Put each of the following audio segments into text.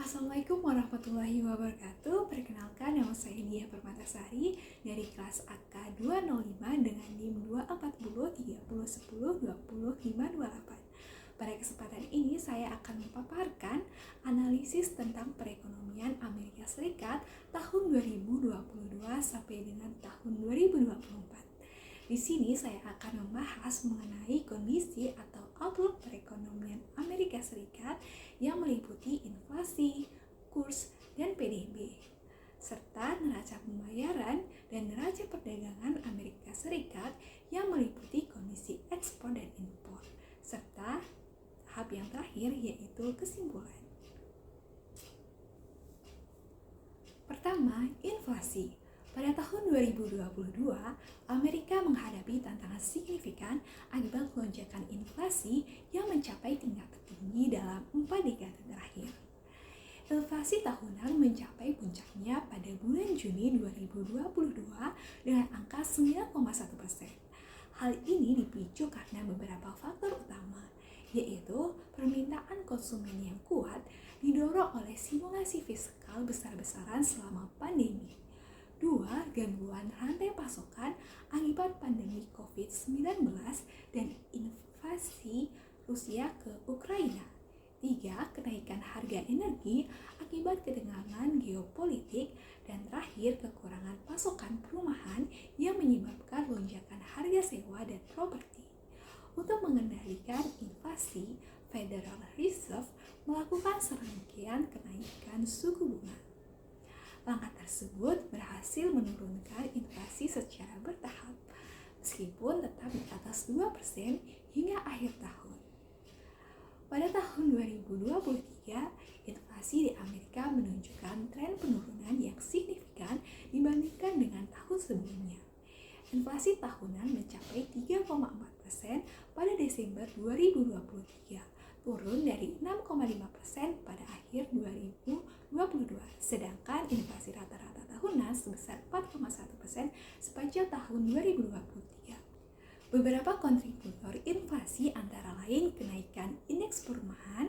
Assalamualaikum warahmatullahi wabarakatuh. Perkenalkan, nama saya Diah Permatasari dari kelas AK 205 dengan NIM 24030102058. Pada kesempatan ini saya akan memaparkan analisis tentang perekonomian Amerika Serikat tahun 2022 sampai dengan tahun 2024. Di sini saya akan membahas mengenai kondisi atau outlook perekonomian Amerika Serikat yang meliputi inflasi, kurs, dan PDB, serta neraca pembayaran dan neraca perdagangan Amerika Serikat yang meliputi kondisi ekspor dan impor, serta tahap yang terakhir yaitu kesimpulan. Pertama, inflasi. Pada tahun 2022, Amerika menghadapi tantangan signifikan akibat lonjakan inflasi yang mencapai tingkat tertinggi dalam 4 dekade terakhir. Inflasi tahunan mencapai puncaknya pada bulan Juni 2022 dengan angka 9,1%. Hal ini dipicu karena beberapa faktor utama, yaitu permintaan konsumen yang kuat didorong olai simulasi fiskal besar-besaran selama pandemi. 2. Gangguan rantai pasokan akibat pandemi COVID-19 dan invasi Rusia ke Ukraina. 3. Kenaikan harga energi akibat ketegangan geopolitik. Dan terakhir, kekurangan pasokan perumahan yang menyebabkan lonjakan harga sewa dan properti. Untuk mengendalikan inflasi, Federal Reserve melakukan serangkaian kenaikan suku bunga. Langkah tersebut berhasil menurunkan inflasi secara bertahap, meskipun tetap di atas 2% hingga akhir tahun. Pada tahun 2023, inflasi di Amerika menunjukkan tren penurunan yang signifikan dibandingkan dengan tahun sebelumnya. Inflasi tahunan mencapai 3,4% pada Desember 2023, turun dari 6,5% pada akhir 2022, sedangkan inflasi rata-rata tahunan sebesar 4,1% sepanjang tahun 2023. Beberapa kontributor inflasi antara lain kenaikan indeks perumahan,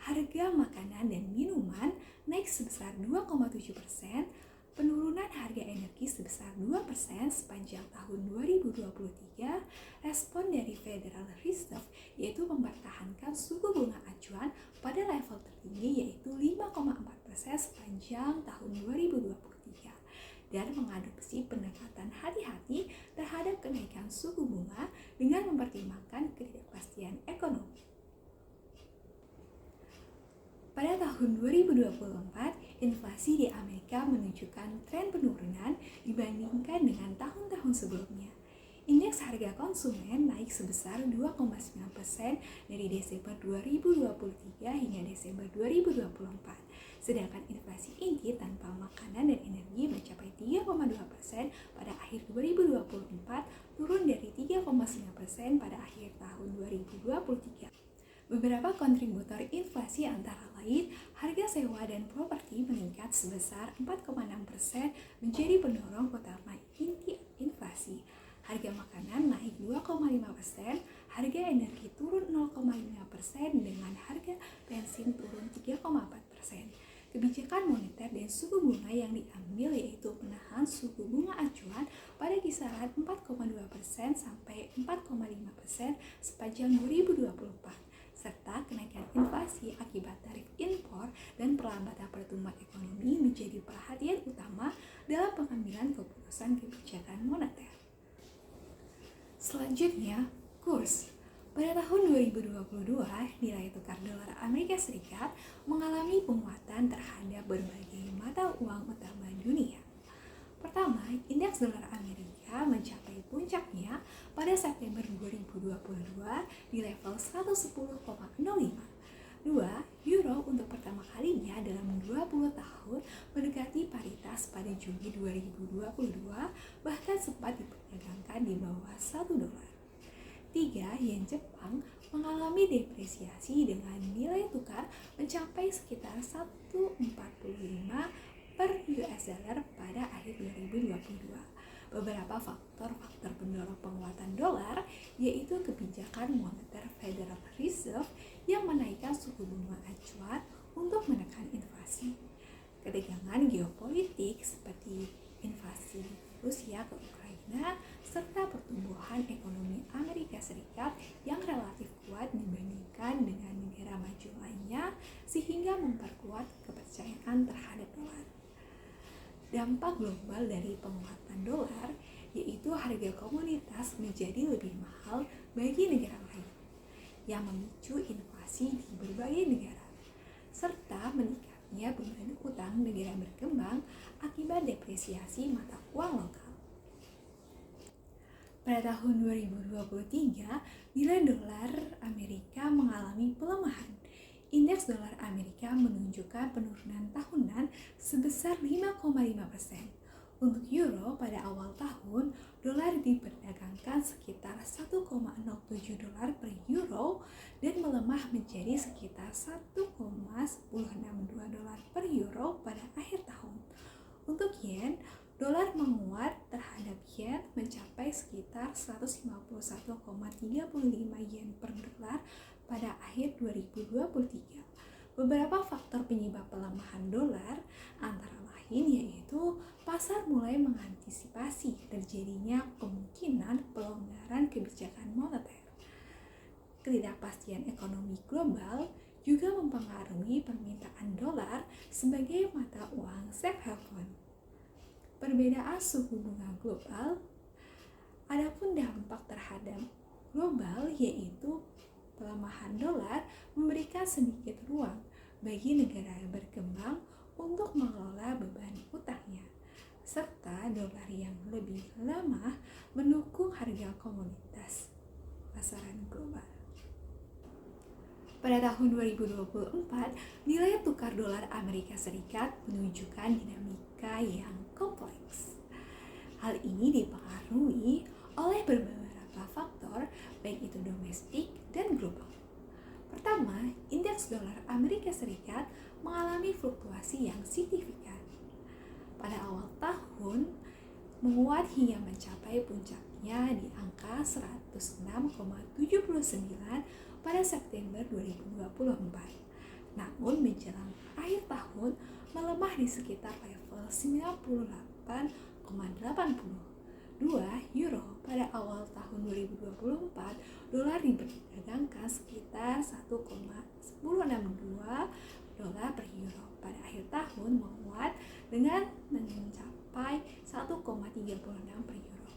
harga makanan dan minuman naik sebesar 2,7%, penurunan harga energi sebesar 2% sepanjang tahun 2023, respon dari Federal Reserve yaitu mempertahankan suku bunga acuan pada level tertinggi yaitu 5,4% sepanjang tahun 2023 dan mengadopsi pendekatan hati-hati terhadap kenaikan suku bunga dengan mempertimbangkan ketidakpastian ekonomi. Pada tahun 2024, inflasi di Amerika menunjukkan tren penurunan dibandingkan dengan tahun-tahun sebelumnya. Indeks harga konsumen naik sebesar 2,9% dari Desember 2023 hingga Desember 2024. Sedangkan inflasi inti tanpa makanan dan energi mencapai 3,2% pada akhir 2024, turun dari 3,9% pada akhir tahun 2023. Beberapa kontributor inflasi antara lain, harga sewa dan properti meningkat sebesar 4,6% menjadi pendorong utama inti inflasi. Harga makanan naik 2,5%, harga energi turun 0,5% dengan harga bensin turun 3,4%. Kebijakan moneter dan suku bunga yang diambil yaitu menahan suku bunga acuan pada kisaran 4,2% sampai 4,5% sepanjang 2024. Serta kenaikan inflasi akibat tarif impor dan perlambatan pertumbuhan ekonomi menjadi perhatian utama dalam pengambilan keputusan kebijakan moneter. Selanjutnya, kurs. Pada tahun 2022, nilai tukar dolar Amerika Serikat mengalami penguatan terhadap berbagai mata uang utama dunia. Pertama, indeks dolar Amerika mencapai puncaknya pada September 2022 di level 110,05. 2. Euro untuk pertama kalinya dalam 20 tahun mendekati paritas pada Juli 2022, bahkan sempat diperdagangkan di bawah 1 dolar. 3. Yen Jepang mengalami depresiasi dengan nilai tukar mencapai sekitar 1,45 per US dollar pada akhir 2022. Beberapa faktor pendorong penguatan dolar yaitu kebijakan moneter Federal Reserve yang menaikkan suku bunga acuan untuk menekan inflasi. ketegangan geopolitik seperti invasi Rusia ke Ukraina, serta pertumbuhan ekonomi Amerika Serikat yang relatif kuat dibandingkan dengan negara maju lainnya, sehingga memperkuat kepercayaan terhadap dolar. Dampak global dari penguatan dolar yaitu harga komoditas menjadi lebih mahal bagi negara lain, yang memicu inflasi di berbagai negara, serta meningkatnya beban utang negara berkembang akibat depresiasi mata uang lokal. Pada tahun 2023, nilai dolar Amerika mengalami pelemahan. Indeks dolar Amerika menunjukkan penurunan tahunan sebesar 5,5%. Untuk euro pada awal tahun, dolar diperdagangkan sekitar 1,07 dolar per euro dan melemah menjadi sekitar 1,1062 dolar per euro pada akhir tahun. Untuk yen, dolar menguat terhadap yen mencapai sekitar 151,35 yen per dolar pada akhir 2023. Beberapa faktor penyebab pelemahan dolar antara lain yaitu pasar mulai mengantisipasi terjadinya kemungkinan pelonggaran kebijakan moneter. Ketidakpastian ekonomi global juga mempengaruhi permintaan dolar sebagai mata uang safe haven. Perbedaan suku bunga global, adapun dampak terhadap global yaitu pelemahan dolar memberikan sedikit ruang bagi negara berkembang untuk mengelola beban utangnya, serta dolar yang lebih lemah mendukung harga komoditas pasaran global. Pada tahun 2024, nilai tukar dolar Amerika Serikat menunjukkan dinamika yang kompleks. Hal ini dipengaruhi oleh beberapa faktor, baik itu domestik dan global. Pertama, indeks dolar Amerika Serikat mengalami fluktuasi yang signifikan. Pada awal tahun, menguat hingga mencapai puncaknya di angka 106,79 pada September 2024. Namun menjelang akhir tahun melemah di sekitar level 98,82 euro. Pada awal tahun 2024, dolar diperdagangkan sekitar 1,1062 dolar per euro. Pada akhir tahun menguat dengan mencapai 1,36 per euro.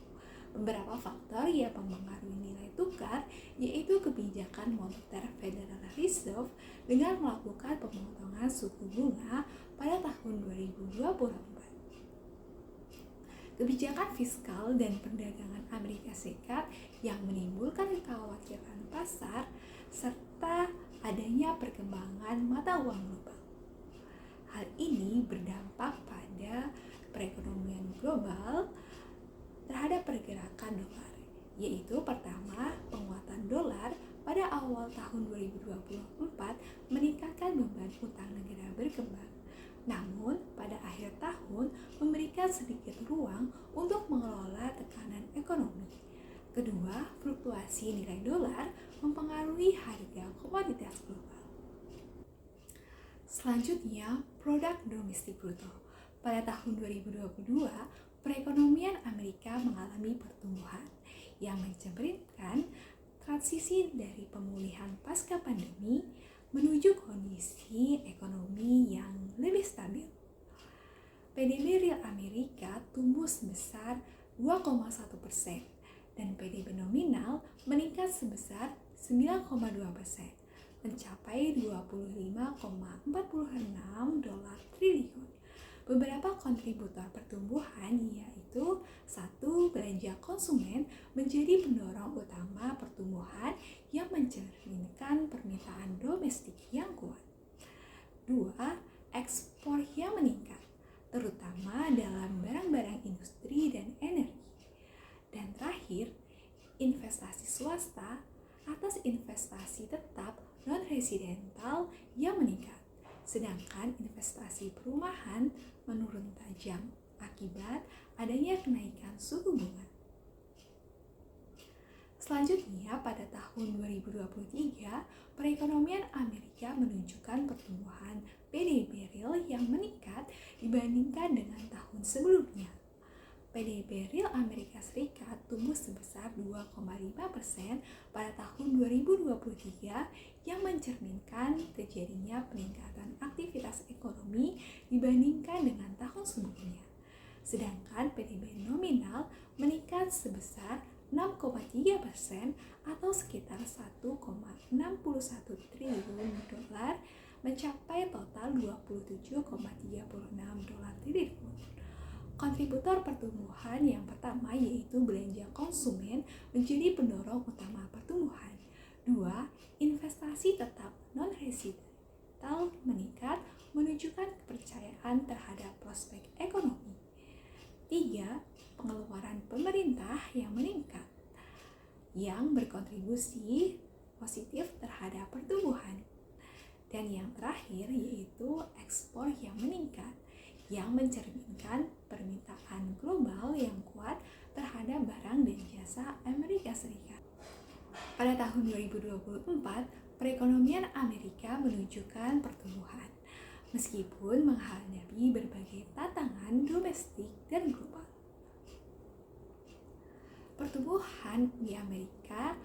Beberapa faktor yang mempengaruhi nilai tukar yaitu kebijakan moneter Federal Reserve dengan melakukan pemotongan suku bunga pada tahun 2024. Kebijakan fiskal dan perdagangan Amerika Serikat yang menimbulkan kekhawatiran pasar serta adanya perkembangan mata uang global. Hal ini berdampak pada perekonomian global terhadap pergerakan dolar, yaitu pertama, penguatan dolar pada awal tahun 2024 meningkatkan beban utang negara berkembang. Namun, pada akhir tahun memberikan sedikit ruang untuk mengelola tekanan ekonomi. Kedua, fluktuasi nilai dolar mempengaruhi harga komoditas global. Selanjutnya, produk domestik bruto. Pada tahun 2022, perekonomian Amerika mengalami pertumbuhan yang mencerminkan transisi dari pemulihan pasca pandemi menuju kondisi ekonomi yang lebih stabil. PDB real Amerika tumbuh sebesar 2,1% dan PDB nominal meningkat sebesar 9,2%, mencapai 25,46 dolar triliun. Beberapa kontributor pertumbuhan yaitu 1. Belanja konsumen menjadi pendorong utama pertumbuhan yang mencerminkan permintaan domestik yang kuat. 2. Ekspor yang meningkat, terutama dalam barang-barang industri dan energi. Dan terakhir, investasi swasta atas investasi tetap non-residental yang meningkat. Sedangkan investasi perumahan menurun tajam akibat adanya kenaikan suku bunga. Selanjutnya, pada tahun 2023, perekonomian Amerika menunjukkan pertumbuhan PDB real yang meningkat dibandingkan dengan tahun sebelumnya. PDB real Amerika Serikat tumbuh sebesar 2,5% pada tahun 2023 yang mencerminkan terjadinya peningkatan aktivitas ekonomi dibandingkan dengan tahun sebelumnya. Sedangkan PDB nominal meningkat sebesar 6,3% atau sekitar 1,61 triliun dolar mencapai total 27,36 dolar triliun. Kontributor pertumbuhan yang pertama yaitu belanja konsumen menjadi pendorong utama pertumbuhan. 2. Investasi tetap non-residential meningkat menunjukkan kepercayaan terhadap prospek ekonomi. 3. Pengeluaran pemerintah yang meningkat yang berkontribusi positif terhadap pertumbuhan. Dan yang terakhir yaitu ekspor yang meningkat yang mencerminkan permintaan global yang kuat terhadap barang dan jasa Amerika Serikat. Pada tahun 2024, perekonomian Amerika menunjukkan pertumbuhan meskipun menghadapi berbagai tantangan domestik dan global. Pertumbuhan di Amerika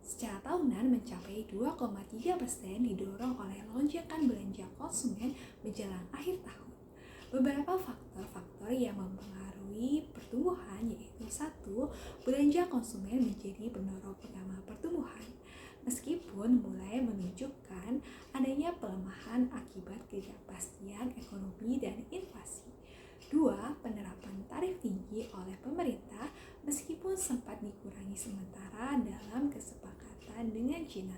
secara tahunan mencapai 2,3% didorong oleh lonjakan belanja konsumen menjelang akhir tahun. Beberapa faktor-faktor yang mempengaruhi pertumbuhan yaitu 1. Belanja konsumen menjadi pendorong utama pertumbuhan. Meskipun mulai menunjukkan adanya pelemahan akibat ketidakpastian ekonomi dan inflasi. 2. Penerapan tarif tinggi oleh pemerintah meskipun sempat dikurangi sementara dalam kesepakatan dengan China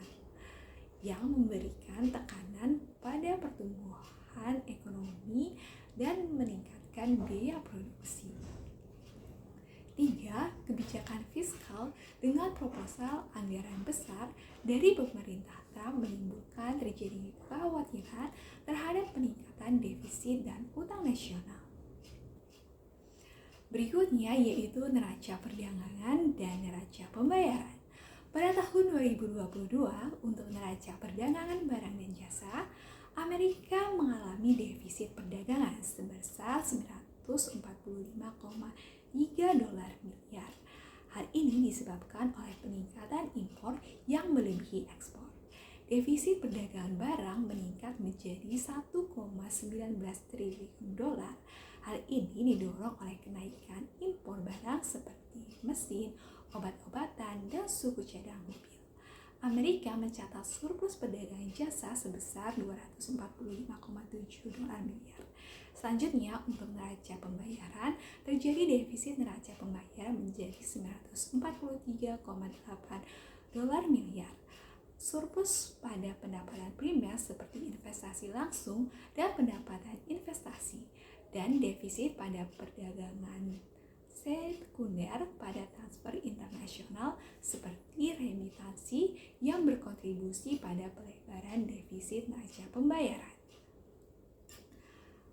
yang memberikan tekanan pada pertumbuhan ekonomi dan meningkatkan biaya produksi. 3. Kebijakan fiskal dengan proposal anggaran besar dari pemerintah Trump menimbulkan terjadi kekhawatiran terhadap peningkatan defisit dan utang nasional. Berikutnya yaitu neraca perdagangan dan neraca pembayaran. Pada tahun 2022, untuk neraca perdagangan barang dan jasa, Amerika mengalami defisit perdagangan sebesar 945,3 dolar miliar. Hal ini disebabkan oleh peningkatan impor yang melebihi ekspor. Defisit perdagangan barang meningkat menjadi 1,19 triliun dolar. Hal ini didorong oleh kenaikan impor barang seperti mesin, obat-obatan, dan suku cadang mobil. Amerika mencatat surplus perdagangan jasa sebesar 245,7 dolar miliar. Selanjutnya, untuk neraca pembayaran, terjadi defisit neraca pembayaran menjadi 943,8 dolar miliar. Surplus pada pendapatan primer seperti investasi langsung dan pendapatan investasi, dan defisit pada perdagangan sekunder pada transfer internasional seperti remitansi yang berkontribusi pada pelebaran defisit neraca pembayaran.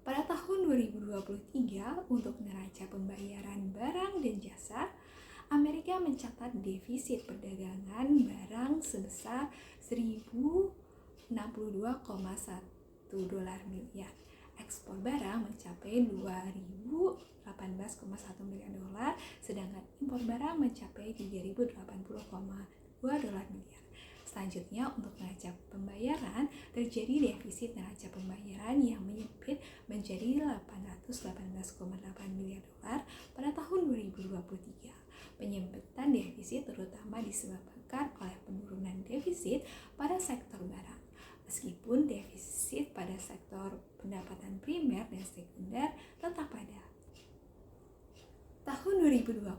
Pada tahun 2023, untuk neraca pembayaran barang dan jasa, Amerika mencatat defisit perdagangan barang sebesar 1.062,1 dolar miliar. Ekspor barang mencapai 2.018,1 miliar dolar, sedangkan impor barang mencapai 3.080,2 dolar miliar. Selanjutnya, untuk neraca pembayaran, terjadi defisit neraca pembayaran yang menyempit menjadi 818,8 miliar dolar pada tahun 2023. Penyempitan defisit terutama disebabkan oleh penurunan defisit pada sektor barang. Meskipun defisit pada sektor pendapatan primer dan sekunder tetap ada. Tahun 2024,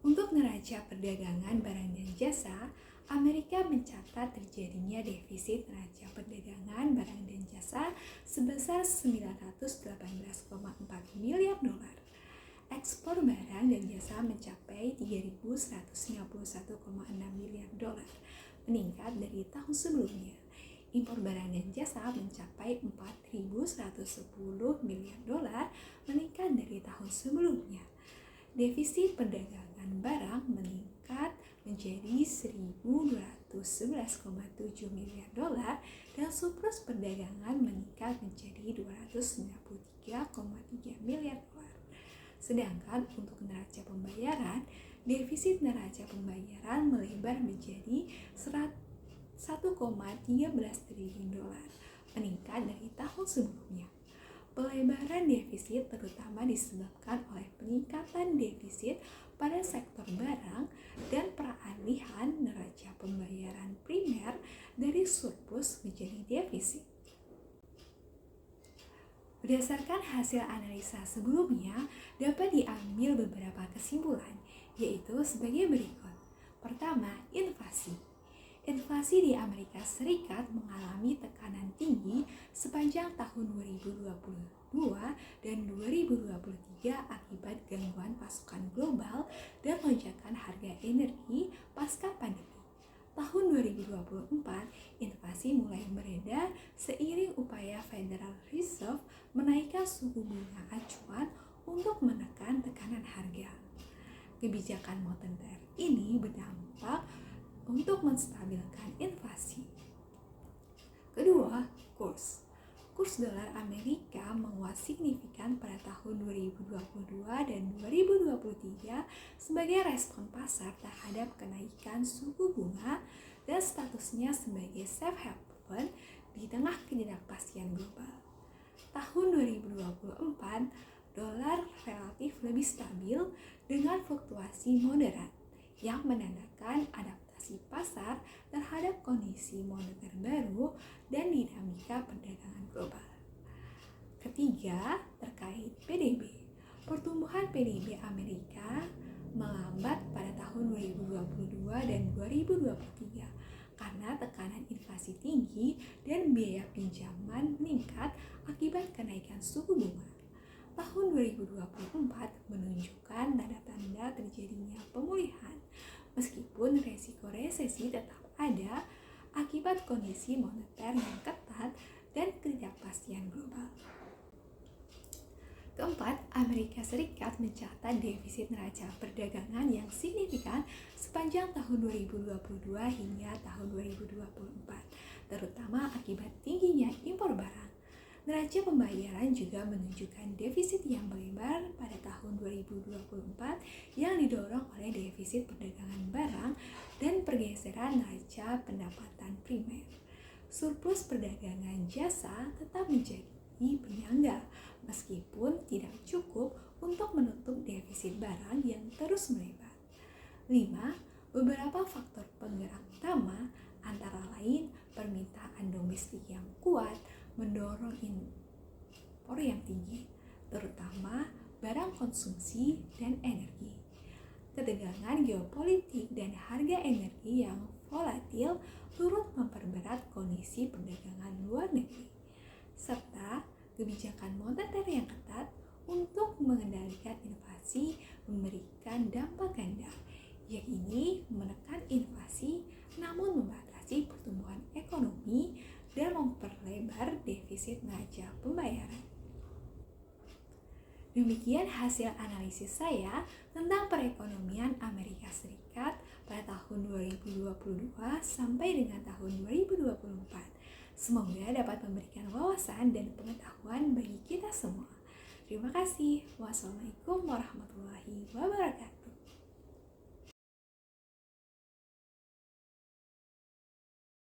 untuk neraca perdagangan barang dan jasa, Amerika mencatat terjadinya defisit neraca perdagangan barang dan jasa sebesar 918,4 miliar dolar. Ekspor barang dan jasa mencapai 3.151,6 miliar dolar, meningkat dari tahun sebelumnya. Impor barang dan jasa mencapai 4.110 miliar dolar, meningkat dari tahun sebelumnya. defisit perdagangan barang meningkat menjadi 1.211,7 miliar dolar dan surplus perdagangan meningkat menjadi 293,3 miliar dolar. Sedangkan untuk neraca pembayaran, defisit neraca pembayaran melebar menjadi 1,13 triliun dolar, meningkat dari tahun sebelumnya. Pelebaran defisit terutama disebabkan oleh peningkatan defisit pada sektor barang dan peralihan neraca pembayaran primer dari surplus menjadi defisit. Berdasarkan hasil analisa sebelumnya, dapat diambil beberapa kesimpulan, yaitu sebagai berikut. Pertama, inflasi. Inflasi di Amerika Serikat mengalami tekanan tinggi sepanjang tahun 2022 dan 2023 akibat gangguan pasokan global dan lonjakan harga energi pasca pandemi. Tahun 2024, inflasi mulai mereda seiring upaya Federal Reserve menaikkan suku bunga acuan untuk menekan tekanan harga. Kebijakan moneter ini berdampak untuk menstabilkan inflasi. Kedua, kurs dolar Amerika menguat signifikan pada tahun 2022 dan 2023 sebagai respon pasar terhadap kenaikan suku bunga dan statusnya sebagai safe haven di tengah ketidakpastian global. Tahun 2024, dolar relatif lebih stabil dengan fluktuasi moderat yang menandakan adaptasi pasar terhadap kondisi moneter baru dan dinamika perdagangan global. Ketiga, terkait PDB. Pertumbuhan PDB Amerika melambat pada tahun 2022 dan 2023 karena tekanan inflasi tinggi dan biaya pinjaman meningkat akibat kenaikan suku bunga. Tahun 2024 menunjukkan tanda-tanda terjadinya pemulihan, meskipun resiko resesi tetap ada akibat kondisi moneter yang ketat dan ketidakpastian global. Keempat, Amerika Serikat mencatat defisit neraca perdagangan yang signifikan sepanjang tahun 2022 hingga tahun 2024, terutama akibat tingginya impor barang. Neraca pembayaran juga menunjukkan defisit yang melebar pada tahun 2024 yang didorong oleh defisit perdagangan barang dan pergeseran neraca pendapatan primer. Surplus perdagangan jasa tetap menjadi penyangga meskipun tidak cukup untuk menutup defisit barang yang terus melebar. 5. Beberapa faktor penggerak utama antara lain permintaan domestik yang kuat mendorong impor yang tinggi, terutama barang konsumsi dan energi. Ketegangan geopolitik dan harga energi yang volatil turut memperberat kondisi perdagangan luar negeri, serta kebijakan moneter yang ketat untuk mengendalikan inflasi memberikan dampak ganda, yaitu menekan inflasi namun membatasi pertumbuhan ekonomi dan memperlebar defisit neraca pembayaran. Demikian hasil analisis saya tentang perekonomian Amerika Serikat pada tahun 2022 sampai dengan tahun 2024. Semoga dapat memberikan wawasan dan pengetahuan bagi kita semua. Terima kasih. Wassalamualaikum warahmatullahi wabarakatuh.